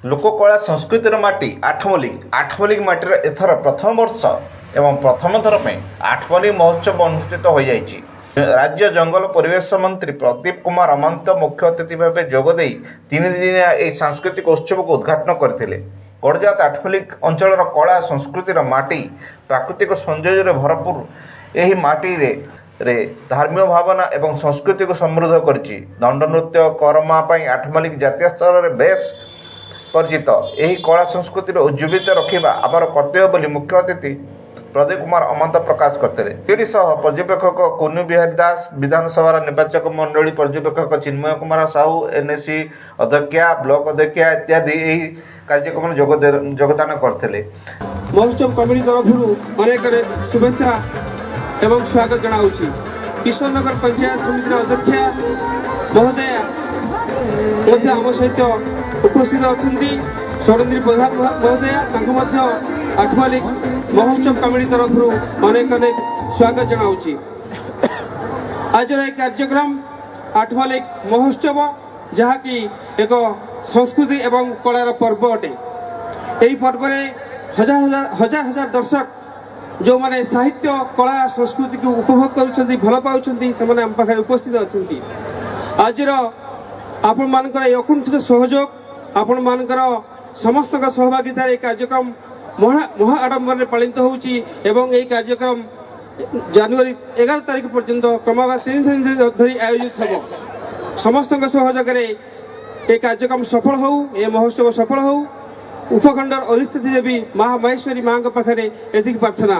लोककला संस्कृतिर माटी आठमल्लिक माटीर एथर प्रथम वर्ष एवं प्रथम थर पर आठमल्लिक महोत्सव अनुष्ठित हो जाइछि। राज्य जंगल परिवेश मंत्री प्रदीप कुमार अमांत मुख्य अतिथि भाव जोगदे 3 दिनिया यह सांस्कृतिक उत्सव को उद्घाटन करथिले। गड़जात आठमल्लिक अंचल कला संस्कृतिर माटी प्राकृतिक सौंदर्य भरपूर यही माटी रे धार्मिक भावना एवं संस्कृति को समृद्ध करछि। दंड नृत्य करमा आठमल्लिक जातीय स्तर में बेस परिचित यही कला संस्कृति उज्जीवित रखा आमर कर्तव्य बोली मुख्य अतिथि प्रदीप कुमार अमांत प्रकाश करते। पर्यवेक्षक कुन्नू बिहारी दास, विधानसभा निर्वाचक मंडली पर्यवेक्षक चिन्मय कुमार साहू, एनएसी अध्यक्षा, ब्लॉक अध्यक्षा इत्यादि यही कार्यक्रम योगदान करते। महोत्सव कमिटी तरफ अनेक शुभेच्छा एवं स्वागत जनाऊँगी। किशोरनगर पंचायत समिति अध्यक्षा महोदय आम सहित उपस्थित अच्छा षडंगी प्रधान महोदय आठमल्लिक महोत्सव कमिटी तरफ अनेक स्वागत जनाऊँगी। आज यह कार्यक्रम आठमल्लिक महोत्सव जहाँकि एक संस्कृति एवं कलार पर्व अटे। यही पर्व में हजार हजार दर्शक जो माने साहित्य कला संस्कृति को उपभोग कर भल पाँच से आम पाखे उपस्थित अच्छा। आज आपण मानकर अकुंठित सहयोग आपण मानकर समस्त सहभागिता कार्यक्रम महा आडंबर पालित होउची एवं यह कार्यक्रम जनवरी 11 तारीख पर्यंत क्रमागत 3 दिन धरी आयोजित हो। समस्त सहयोग ये कार्यक्रम सफल हो, ये महोत्सव सफल हो। उपखंडर अधिष्ठित देवी महामहेश्वरी माँ पाखे एति प्रार्थना।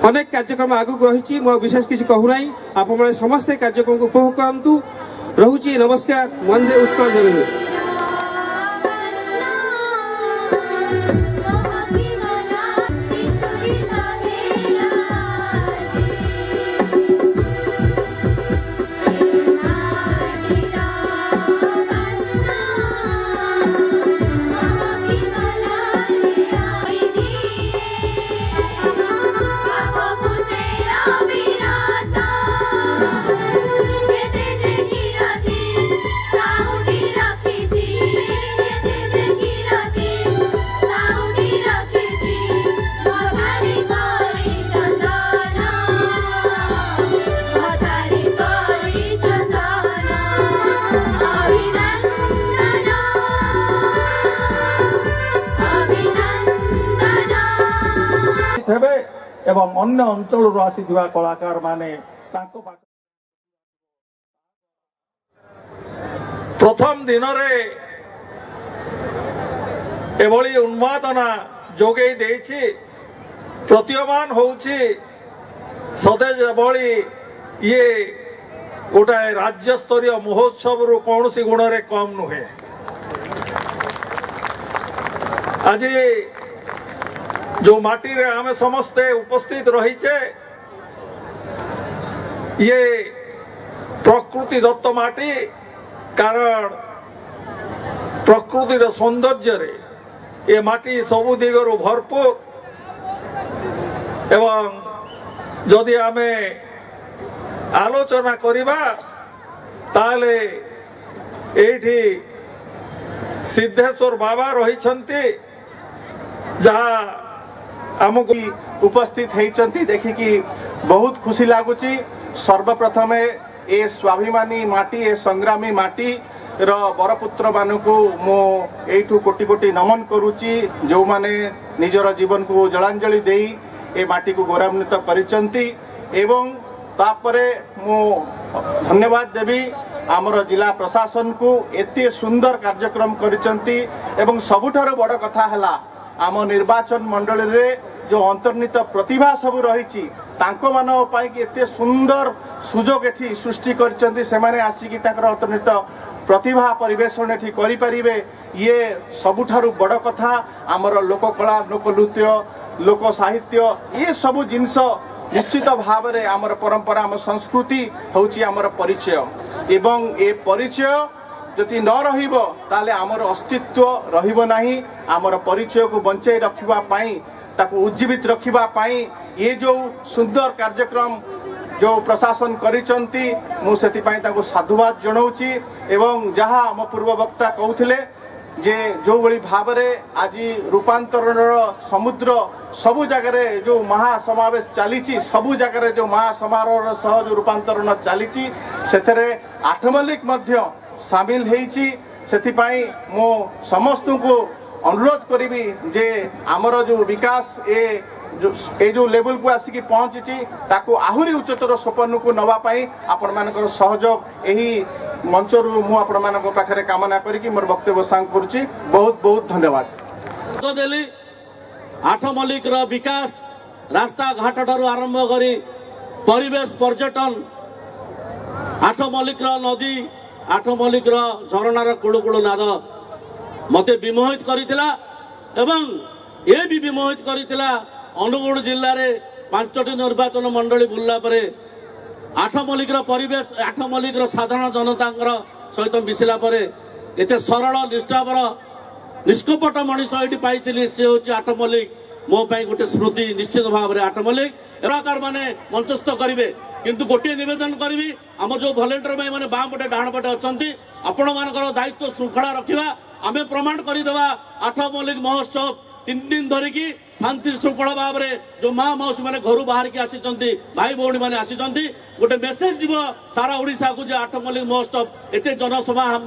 अनेक कार्यक्रम आगक रही विशेष किसी कहूना आप समस्ते कार्यक्रम को उपभोग करूँ। रहुची नमस्कार। वंदे उत्कल जननी। एवं अन्य अंचल आसीथिबा कलाकार माने प्रथम दिन रे एभली उन्मादना जोगई देछि। प्रतीयमान होउछि सदैव एभली ये गोटे राज्य स्तरीय महोत्सव रु कौनसी गुण रे कम नुहे। आज जो माटी रे आमे समस्ते उपस्थित रहीचे ये प्रकृति दत्त माटी। कारण प्रकृतिर सौंदर्य रे ये माटी सबु दिगरु भरपूर एवं जदि आमे आलोचना करिबा ताले एठी सिद्धेश्वर बाबा रहिछंती जहाँ आमको उपस्थित होती देखिकी बहुत खुशी लगुच। सर्वप्रथम ए स्वाभिमानी माटी ए संग्रामी माटी रो बरपुत्र मानू मु कोटि कोटि नमन करुच्ची जो माने निजर जीवन को जलांजलि दे ए माटी को गौरवान्वित करिसंती। एवं तापरे मु धन्यवाद देवी आमर जिला प्रशासन को एते सुंदर कार्यक्रम करिसंती। एवं सबुठारु बड़ कथा हला आम निर्वाचन मंडली रे जो अंतर्निहित प्रतिभा सब रही एते सुंदर सुजोग एठी सृष्टि करचंती। से माने आसिकी ताकर अंतर्निहित प्रतिभा परिवेषण एठी करि परिबे। ये सबुठारु बड़ कथा आमर लोककला लोक नृत्य लोक साहित्य ये सबु जिनस निश्चित भाव में आमर परंपरा आम संस्कृति होची आमर परिचय। एवं ए परिचय जदि न रहिबो ताले आमर अस्तित्व रहिबो नाही। आमर परिचय को बंचाई रखिबा पाई ताको उज्जीवित रखिबा पाई ये जो सुंदर कार्यक्रम जो प्रशासन करिसंती मु सेति पाई ताको साधुवाद जणाउची। एवं जहाँ आम पूर्व वक्ता कहउथिले जे जो भली भावरे आज रूपांतरण समुद्र सबु जगह जो महासमावेश चली सबु जगह जो महासमारोह सह जो रूपांतरण चली से आठमल्लिक सामिल होती मो समस्त को अनुरोध करी जे आमर जो विकास ए जो लेवल को आसिक पहुंची ताकू आहुरी उच्चतर सोपन को नवाई आपण मान सहयोग यही मंच रु मु आपण मान पाखे कामना करी मोर वक्तव्य सांग करुच्ची। बहुत बहुत धन्यवाद। देली आठमल्लिक विकास रास्ता घाट ठारू आरंभ करी परिवेश पर्यटन आठमल्लिक नदी आठमल्लिक झरणार कुळुकुळु नाद मते विमोहित करथिला एवं ये भी विमोहित करथिला अनुगुण जिल्ला रे 5टी निर्वाचन मंडली बुल्ला परे आठमल्लिक परिवेश आठमल्लिक साधारण जनता सहित मिसिला परे एते सरल निष्ठावर निष्कपट मनीष ये पाई सी हूँ आठमल्लिक मो गोटे स्मृति निश्चित भाव में आठमल्लिक एलाकार माने मंचस्थ करेंगे किंतु गोटे निवेदन करी आम जो भलेंटियर भाई मैंने बाम पटे डाण पटे अच्छा आपण मान दायित्व श्रृंखला रखा आम प्रमाण करदेवा आठमल्लिक महोत्सव 3 दिन धरिकी शांति श्रृंखला भाव में जो माँ मौसी मैंने घर बाहर की आसी भाई भौणी मैंने आसी गोटे मेसेज जीव सारा ओडिशा को जे आठमल्लिक महोत्सव एते जनसभा है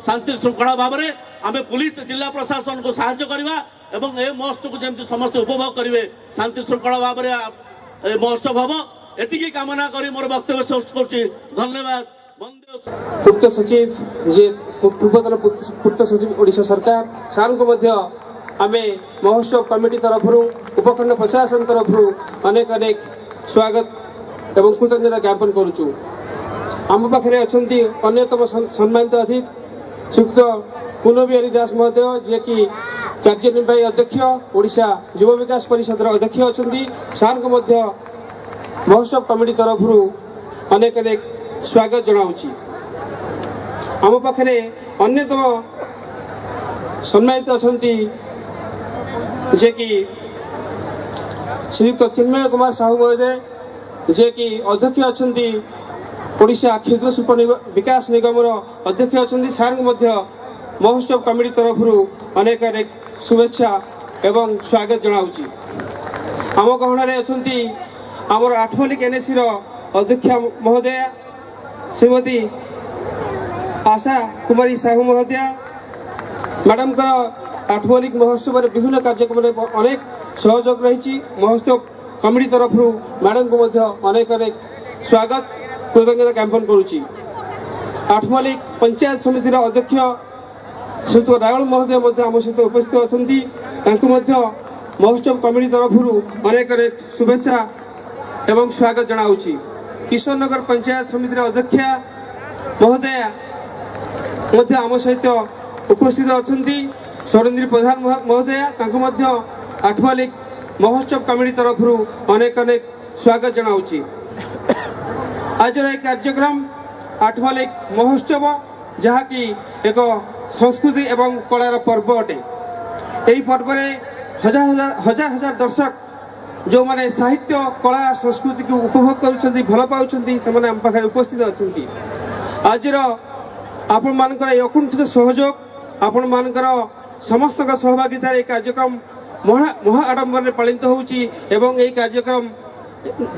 शांति श्रृंखला भाव में आम पुलिस जिला प्रशासन को साहाय्य करवा एवं ए महोत्सव को जमी समस्त उपभोग करेंगे शांति श्रृंखला भाव में महोत्सव हम एति कामना करी मोर वक्तव्य शेष कर धन्यवाद। पूर्त सचिव जे पूर्वतन पूर्त सचिव ओडिशा सरकार सार को आमे महोत्सव कमिटी तरफ उपखंड प्रशासन तरफ अनेक अनेक स्वागत एवं कृतज्ञता ज्ञापन करुचु। आम पाखे अच्छा अन्यतम सम्मानित अतिथि श्रीयुक्त कुनबिहारी दास महोदय जे कि कार्यनिर्वाही अध्यक्ष ओडिशा युव विकास परिषद अध्यक्ष अच्छा सार को महोत्सव कमिटी तरफ अनेक अनेक स्वागत जनाऊँगी। आम पाखे अन्यतम सम्मानित अच्छा जे कि श्रीयुक्त चिन्मय कुमार साहू महोदय जे कि अध्यक्ष अच्छा ओडिशा क्षुद्र शिल्प विकास निगम अध्यक्ष अच्छा सार को महोत्सव कमिटी तरफ अनेक अनेक शुभेच्छा एवं स्वागत जनाऊँगी। आम गहणार अच्छा आमर आठमल्लिक एनएसी अध्यक्ष महोदया श्रीमती आशा कुमारी साहू महोदया मैडम का आठमल्लिक महोत्सव में विभिन्न कार्यक्रम अनेक सहयोग रही महोत्सव कमिटी तरफ मैडम को अनेक अनेक स्वागत कृतज्ञता ज्ञापन करुच्ची। आठमल्लिक पंचायत समिति अध्यक्ष श्रीयुक्त रावल महोदय आम सहित उपस्थित अच्छा महोत्सव कमिटी तरफ अनेक अनेक शुभेच्छा एवं स्वागत जनाऊँगी। किशोर नगर पंचायत समिति अध्यक्षा महोदय आम सहित उपस्थित अच्छा सौरेन्द्र प्रधान महोदय आठमल्लिक महोत्सव कमिटी तरफ अनेक अनेक स्वागत जनाऊँगी। आज यह कार्यक्रम आठमल्लिक महोत्सव जहाँकि एक संस्कृति एवं कलार पर्व अटे। यही पर्व में हजार हजार दर्शक जो माने साहित्य कला संस्कृति को उपभोग कर भल पाँच से आम पाखे उपस्थित अच्छा। आज आपण मानकर अकुंठित सहयोग आपण मानकर समस्त सहभागिता कार्यक्रम महा आडंबर पालित होउची एवं यह कार्यक्रम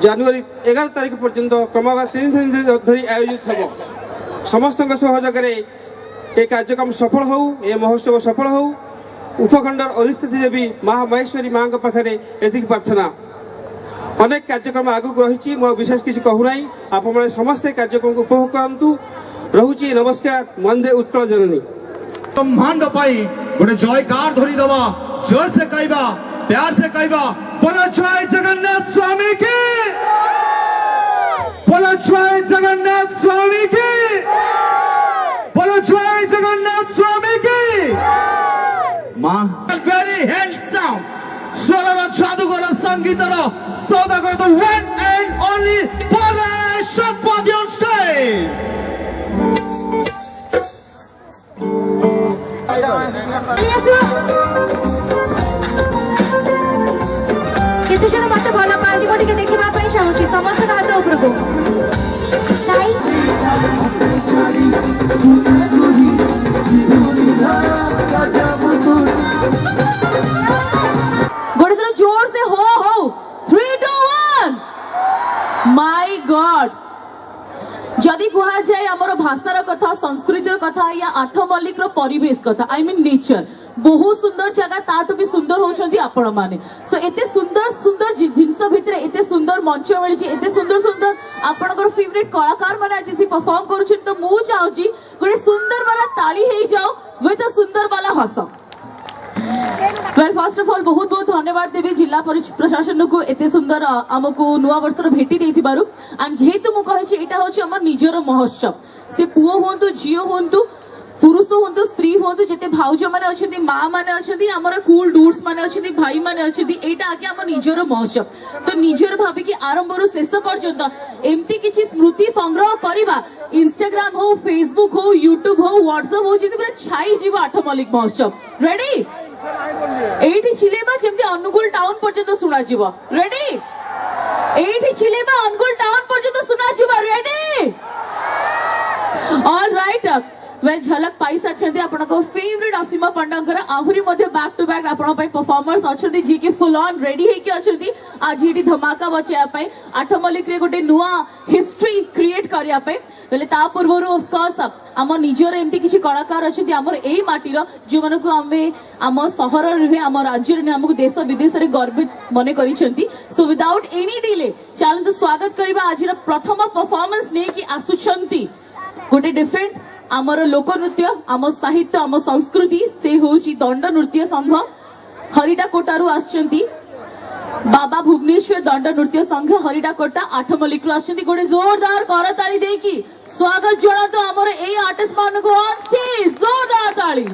जनवरी 11 तारीख पर्यंत क्रमशः 3 दिन धरी आयोजित हो। समस्त सहयोग ये कार्यक्रम सफल हो ये महोत्सव सफल हो उपखंड अधिष्ठित देवी महामहेश्वरी माँ पाखे एति प्रार्थना। अनेक कार्यक्रम आगक रही विशेष किसी कहूना आप समस्ते कार्यक्रम को उपभोग करूँ। रहुची नमस्कार। वंदे उत्कल जननी। ब्रह्मांड पाई गोटे जयकार धरी दवा जोर से कहवा प्यार से कहवा बोलो जय जगन्नाथ स्वामी की, बोलो जय जगन्नाथ स्वामी की, बोलो जय जगन्नाथ स्वामी की। माँ वेरी हैंडसम स्वरर जादूगर संगीतर सौदागर the one and only Paresh Satpathy on stage. केते जण मते भल पार्टी को टिके देखिबा पई चाहूची समस्त हाथ ऊपर को ताई गोटे थोड़ा जोर से हो 3 2 1 माय गॉड जदि कहा जाए आमर भाषार कथा संस्कृतिर कथा या आठ मल्लिक परिवेश कथा आई मीन नेचर बहुत सुंदर जगह ताठू भी सुंदर होउछंती आपण माने सो एते सुंदर सुंदर जिनस भितरे एते सुंदर मंच मिलछि एते सुंदर सुंदर आपनकर फेवरेट कलाकार माने आज सी परफॉर्म करूछन तो मु चाहूची गोटे सुंदर वाला ताली हेई जाओ विथ अ सुंदर वाला हस वेल फर्स्ट ऑफ ऑल बहुत बहुत धन्यवाद देवी जिला प्रशासन को एते सुंदर आमको नुआ वर्षर भेटी देथिबारु एंड जेहेतु मु कहिछि एटा होछि हमर निजर महोत्सव से पुओ होंतु झियो होंतु पुरुष होंतु स्त्री होंतु जेते भाउज माने अछंती मां माने अछंती हमर कूल डूड्स माने अछंती भाई माने अछंती एटा आके हमर निजर महोत्सव तो निजर भाबी कि आरंभरु शेष पर्यंत एमती किछि स्मृति संग्रह करिबा इंस्टाग्राम हो फेसबुक हो यूट्यूब हो व्हाट्सएप हो जेते पूरा छाई जीवा आठ मल्लिक महोत्सव रेडी एठी छिलेबा जेमती अनुगुल टाउन पर्यंत सुना जीवा रेडी एठी छिलेबा अनुगुल टाउन पर्यंत सुना जीवा रेडी ऑल राइट वेल झलक पाई सारछंती आपनको फेवरेट असीमा पंडांकर आहुरी मध्ये बैक टू बैक आपण पई परफॉर्मर्स अछंती जी के फुल ऑन रेडी हे के अछंती आज एठी धमाका बचया पई आठ मल्लिक रे गोटे नुआ हिस्ट्री क्रिएट करिया पई बेले ता पूर्वरु ऑफ कोर्स आम निजर एमती किछि कलाकार अछंती हमर एई माटीर जे मानको हमें आम शहर रे आम राज्य रे हमको देश विदेश रे गर्वित मने करिसंती सो विदाउट एनी डिले चलंतु स्वागत करबा आजिर प्रथम परफॉर्मेंस ने कि आसुछंती गोटे डिफरेंट आमर लोक नृत्य आम साहित्य आम संस्कृति से होची दंड नृत्य संघ हरिडाकोटारू आछंती बाबा भुवनेश्वर दंड नृत्य संघ हरिडाकोटा आठ मल्लिक रु आछंती गोटे जोरदार करताली देकी स्वागत जणातो आमर एई आर्टिस्ट मानको ऑन स्टेज जोरदार ताली।